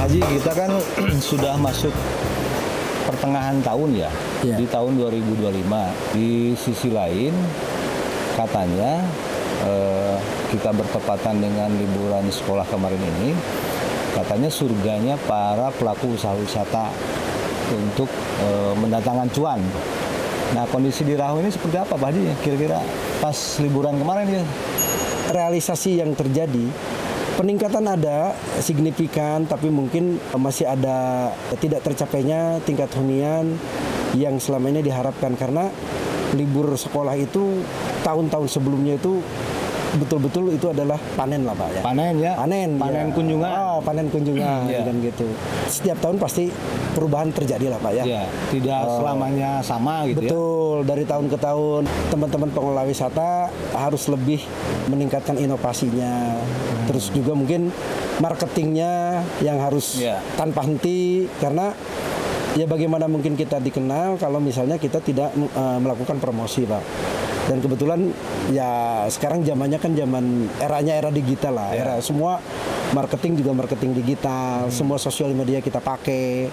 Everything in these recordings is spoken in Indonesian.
Haji, kita kan sudah masuk pertengahan tahun ya, di tahun 2025. Di sisi lain, katanya kita bertepatan dengan liburan sekolah kemarin ini, katanya surganya para pelaku usaha wisata untuk mendatangkan cuan. Nah, kondisi di Raho ini seperti apa Pak Haji? Kira-kira pas liburan kemarin ya? Realisasi yang terjadi, peningkatan ada signifikan, tapi mungkin masih ada tidak tercapainya tingkat hunian yang selama ini diharapkan, karena libur sekolah itu tahun-tahun sebelumnya itu betul-betul itu adalah panen lah Pak ya. Panen ya? Panen ya. Kunjungan. Panen kunjungan dan gitu. Setiap tahun pasti perubahan terjadi lah Pak ya. Ya, tidak selamanya sama gitu. Betul, dari tahun ke tahun teman-teman pengelola wisata harus lebih meningkatkan inovasinya. Terus juga mungkin marketingnya yang harus tanpa henti, karena ya bagaimana mungkin kita dikenal kalau misalnya kita tidak melakukan promosi Pak. Dan kebetulan ya sekarang zamannya kan zaman era digital lah, era semua marketing juga marketing digital, semua sosial media kita pakai,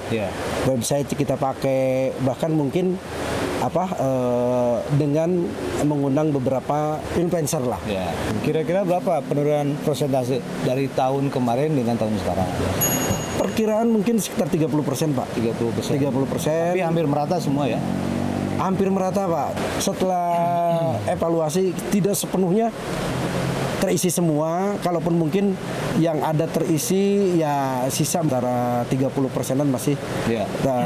website kita pakai, bahkan mungkin dengan mengundang beberapa influencer lah. Kira-kira berapa penurunan persentase dari tahun kemarin dengan tahun sekarang? Perkiraan mungkin sekitar 30% Pak. 30%. 30%. Tapi hampir merata semua ya? Hampir merata Pak. Setelah evaluasi tidak sepenuhnya terisi semua, kalaupun mungkin yang ada terisi ya sisa antara 30%-an masih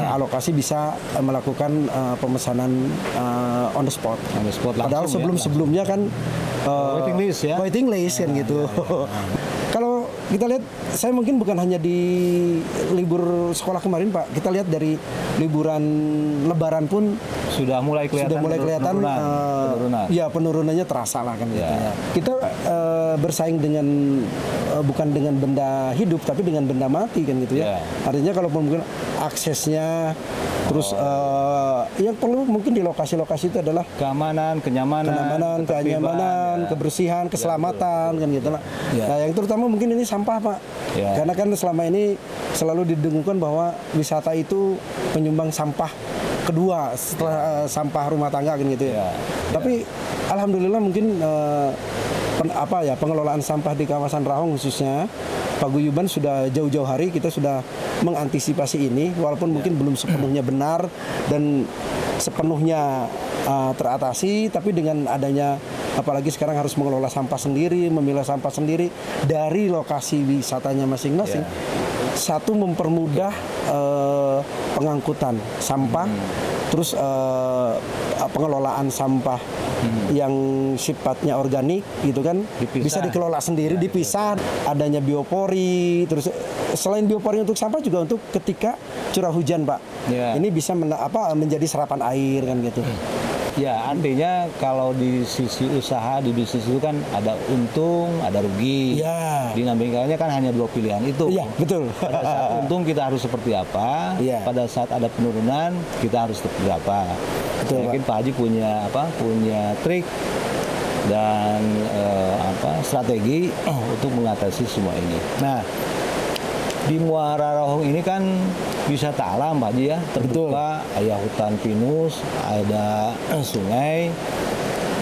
alokasi bisa melakukan pemesanan on the spot. Padahal sebelum-sebelumnya kan waiting list kan gitu. Kalau kita lihat, saya mungkin bukan hanya di libur sekolah kemarin Pak, kita lihat dari liburan Lebaran pun sudah mulai kelihatan penurunan. Ya, penurunannya terasa lah kan gitu ya. Kita bersaing dengan bukan dengan benda hidup tapi dengan benda mati kan gitu ya. Artinya kalau mungkin aksesnya terus yang perlu mungkin di lokasi-lokasi itu adalah keamanan, kenyamanan, kebersihan, keselamatan kan gitu lah. Nah, yang terutama mungkin ini sampah Pak. Karena kan selama ini selalu didengungkan bahwa wisata itu penyumbang sampah kedua setelah sampah rumah tangga kan gitu ya. Tapi alhamdulillah mungkin pengelolaan sampah di kawasan Rahong khususnya Paguyuban sudah jauh-jauh hari kita sudah mengantisipasi ini, walaupun mungkin belum sepenuhnya benar dan sepenuhnya teratasi, tapi dengan adanya apalagi sekarang harus mengelola sampah sendiri, memilah sampah sendiri dari lokasi wisatanya masing-masing. Satu, mempermudah pengangkutan sampah, terus pengelolaan sampah yang sifatnya organik gitu kan bisa dikelola sendiri, dipisah. Adanya biopori, terus selain biopori untuk sampah juga untuk ketika curah hujan Pak, ini bisa menjadi serapan air kan gitu. Ya, artinya kalau di sisi usaha, di bisnis itu kan ada untung, ada rugi. Dinamikanya kan hanya dua pilihan itu. Betul. Pada saat untung kita harus seperti apa, pada saat ada penurunan kita harus seperti apa. Mungkin Pak Haji punya trik dan strategi untuk mengatasi semua ini. Nah, di Muara Rahong ini kan wisata alam Pak Haji ya, terbuka, ada hutan pinus, ada sungai,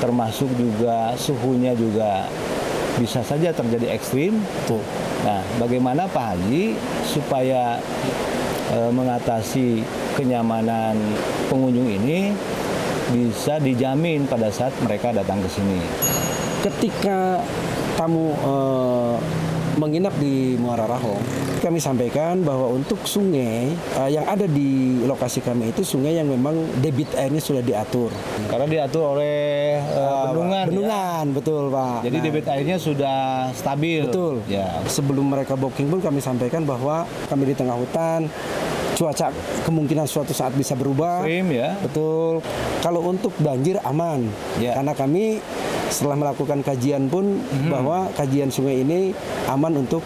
termasuk juga suhunya juga bisa saja terjadi ekstrim. Nah, bagaimana Pak Haji supaya mengatasi kenyamanan pengunjung ini bisa dijamin pada saat mereka datang ke sini? Ketika tamu menginap di Muara Rahong, kami sampaikan bahwa untuk sungai yang ada di lokasi kami itu sungai yang memang debit airnya sudah diatur. Karena diatur oleh bendungan. Betul Pak. Jadi debit airnya sudah stabil. Betul. Sebelum mereka booking pun kami sampaikan bahwa kami di tengah hutan, cuaca kemungkinan suatu saat bisa berubah. Ekstrim ya. Betul. Kalau untuk banjir aman, karena kami setelah melakukan kajian pun bahwa kajian sungai ini aman untuk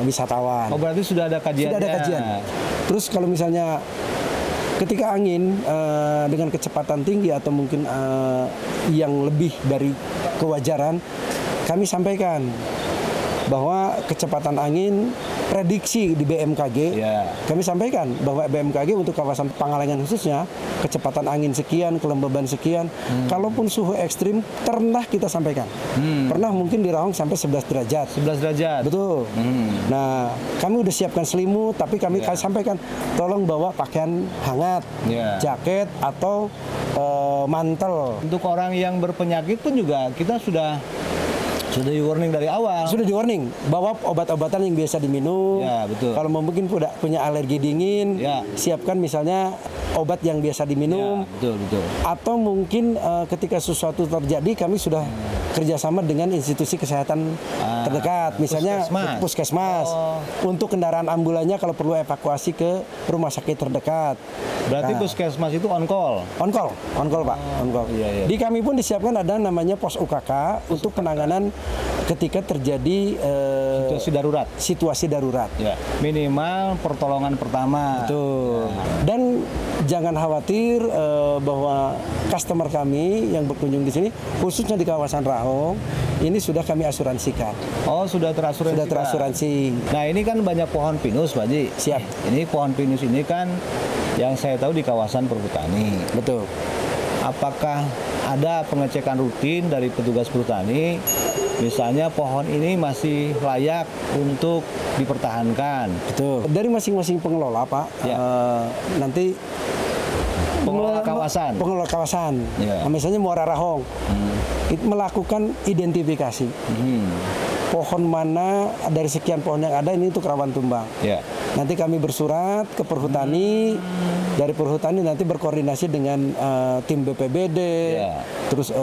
wisatawan. Oh, berarti sudah ada kajiannya. Sudah ada kajian. Terus kalau misalnya ketika angin dengan kecepatan tinggi atau mungkin yang lebih dari kewajaran, kami sampaikan bahwa kecepatan angin prediksi di BMKG, kami sampaikan bahwa BMKG untuk kawasan Pangalengan khususnya kecepatan angin sekian, kelembaban sekian. Kalaupun suhu ekstrim pernah kita sampaikan. Pernah mungkin di Rahong sampai 11 derajat. 11 derajat. Betul. Nah, kami udah siapkan selimut, tapi kami sampaikan tolong bawa pakaian hangat, jaket atau mantel. Untuk orang yang berpenyakit pun juga kita sudah di warning dari awal. Sudah di warning, bawa obat-obatan yang biasa diminum. Ya, betul. Kalau mungkin punya alergi dingin, siapkan misalnya obat yang biasa diminum. Ya, betul. Atau mungkin ketika sesuatu terjadi, kami sudah kerjasama dengan institusi kesehatan terdekat, misalnya puskesmas. Untuk kendaraan ambulannya kalau perlu evakuasi ke rumah sakit terdekat. Berarti puskesmas itu on call? On call Pak. On call. Iya. Di kami pun disiapkan ada namanya pos UKK untuk penanganan ketika terjadi situasi darurat. Ya. Minimal pertolongan pertama. Betul. Dan jangan khawatir bahwa customer kami yang berkunjung di sini, khususnya di kawasan Rahong, ini sudah kami asuransikan. Oh, sudah terasuransi. Sudah terasuransi. Nah, ini kan banyak pohon pinus, Pak Haji. Siap. Ini pohon pinus ini kan yang saya tahu di kawasan perhutani. Betul. Apakah ada pengecekan rutin dari petugas perhutani? Misalnya pohon ini masih layak untuk dipertahankan. Betul. Dari masing-masing pengelola, Pak. Nanti pengelola kawasan. Nah, misalnya Muara Rahong melakukan identifikasi. Pohon mana dari sekian pohon yang ada ini untuk rawan tumbang. Nanti kami bersurat ke perhutani, dari perhutani nanti berkoordinasi dengan tim BPBD, terus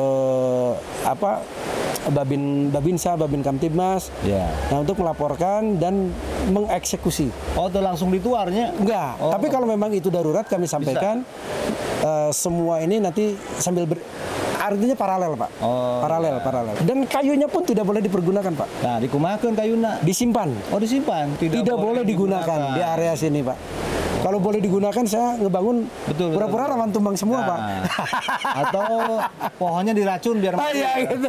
Babinsa, Babin Kamtibmas. Nah, untuk melaporkan dan mengeksekusi. Oh, itu langsung dituarnya? Enggak. Tapi kalau memang itu darurat kami sampaikan semua ini nanti sambil artinya paralel, Pak. Paralel. Dan kayunya pun tidak boleh dipergunakan, Pak. Nah, dikumakan kayunya. Disimpan. Oh, disimpan. Tidak boleh digunakan di area sini, Pak. Kalau boleh digunakan, saya ngebangun pura-pura rawan tumbang semua, Pak. Atau pohonnya diracun biar mati. Iya, gitu.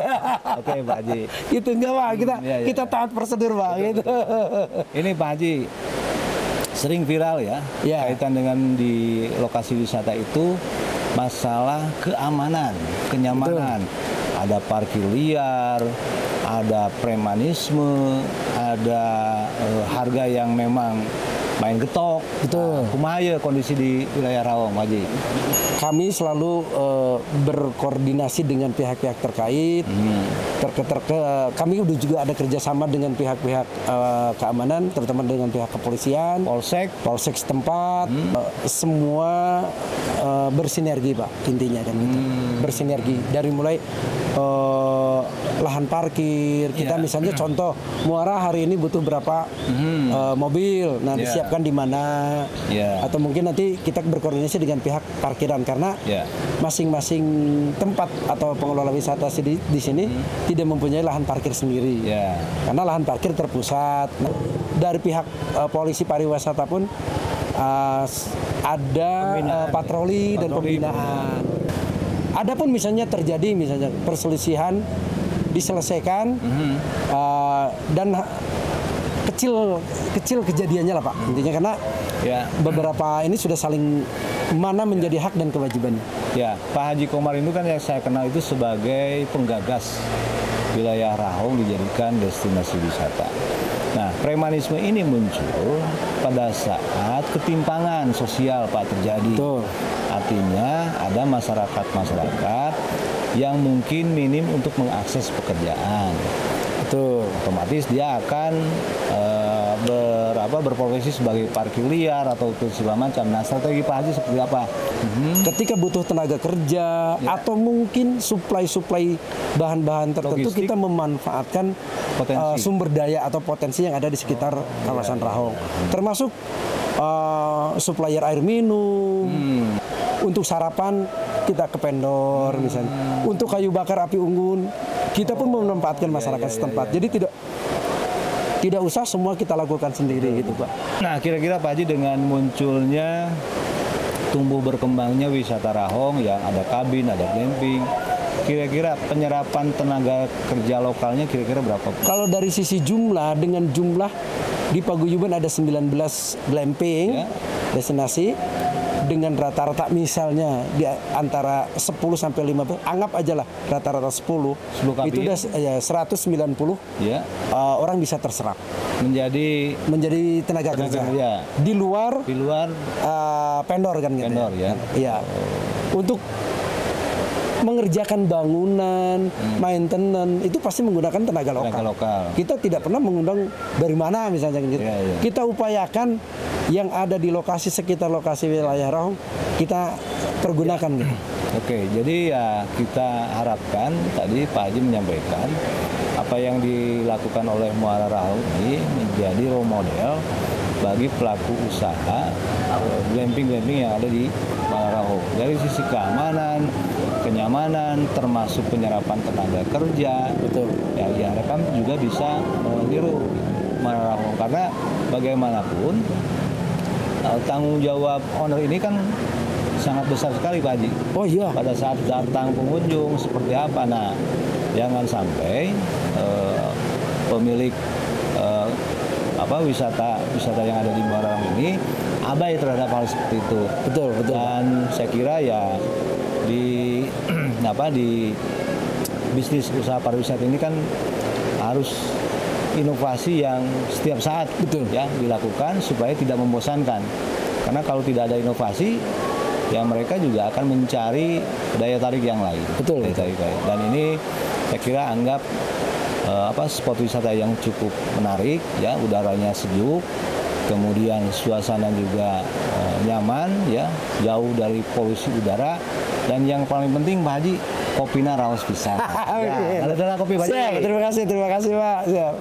Oke, Pak Haji. Gitu enggak, Pak. Kita taat prosedur, Pak. Gitu. Ini Pak Haji sering viral ya, kaitan dengan di lokasi wisata itu masalah keamanan, kenyamanan. Ada parkir liar, ada premanisme, ada harga yang memang main getok. Betul. Kumaha kondisi di wilayah Rahong, Pak Haji? Kami selalu berkoordinasi dengan pihak-pihak terkait. Kami udah juga ada kerjasama dengan pihak-pihak keamanan, terutama dengan pihak kepolisian, polsek setempat. Semua bersinergi, Pak, intinya kan gitu. Bersinergi dari mulai lahan parkir. Kita misalnya contoh Muara hari ini butuh berapa mobil, nah disiapkan di mana, atau mungkin nanti kita berkoordinasi dengan pihak parkiran karena masing-masing tempat atau pengelola wisata di sini tidak mempunyai lahan parkir sendiri, karena lahan parkir terpusat. Nah, dari pihak polisi pariwisata pun ada patroli dan pembinaan. Adapun misalnya terjadi perselisihan diselesaikan dan kecil kejadiannya lah, Pak, intinya, karena beberapa ini sudah saling mana menjadi hak dan kewajibannya. Pak Haji Komar itu kan yang saya kenal itu sebagai penggagas wilayah Rahong dijadikan destinasi wisata. Nah, premanisme ini muncul pada saat ketimpangan sosial, Pak, terjadi. Betul. Artinya ada masyarakat yang mungkin minim untuk mengakses pekerjaan. Betul. Otomatis dia akan berprofesi sebagai parkir liar atau segala macam. Nah, strategi Pak Haji seperti apa? Ketika butuh tenaga kerja atau mungkin suplai bahan-bahan tertentu, logistik, kita memanfaatkan sumber daya atau potensi yang ada di sekitar kawasan Rahong. Termasuk supplier air minum. Untuk sarapan kita ke vendor misalnya. Untuk kayu bakar api unggun kita pun memanfaatkan masyarakat setempat. Jadi tidak usah semua kita lakukan sendiri gitu, Pak. Nah, kira-kira Pak Haji dengan munculnya tumbuh berkembangnya wisata Rahong yang ada kabin, ada glamping, kira-kira penyerapan tenaga kerja lokalnya kira-kira berapa? Kalau dari sisi jumlah, dengan jumlah di Paguyuban ada 19 glamping destinasi dengan rata-rata misalnya di antara 10 sampai 15, anggap aja lah rata-rata 10 itu udah 190 orang bisa terserap menjadi tenaga kerja. Di luar vendor kan gitu. Vendor ya. Iya. Untuk mengerjakan bangunan, maintenance itu pasti menggunakan tenaga lokal. Kita tidak pernah mengundang dari mana misalnya gitu. Kita upayakan yang ada di lokasi sekitar lokasi wilayah Rahong kita pergunakan gitu. Oke, jadi ya kita harapkan tadi Pak Haji menyampaikan apa yang dilakukan oleh Muara Rahong ini menjadi role model bagi pelaku usaha glamping-glamping yang ada di Muara Rahong. Dari sisi keamanan, kenyamanan, termasuk penyerapan tenaga kerja, yang diharapkan juga bisa meniru Muara Rahong. Karena bagaimanapun tanggung jawab owner ini kan sangat besar sekali Pak Haji. Oh iya. Pada saat datang pengunjung seperti apa. Nah, jangan sampai pemilik wisata yang ada di Muara Rahong ini abai terhadap hal seperti itu. Betul. Dan saya kira ya di bisnis usaha pariwisata ini kan harus inovasi yang setiap saat ya dilakukan supaya tidak membosankan. Karena kalau tidak ada inovasi, ya mereka juga akan mencari daya tarik yang lain. Daya tarik lain. Dan ini saya kira anggap spot wisata yang cukup menarik, ya udaranya sejuk, kemudian suasana juga nyaman, ya jauh dari polusi udara, dan yang paling penting Pak Haji, kopinya raos pisan. Terima kasih Pak. Siap.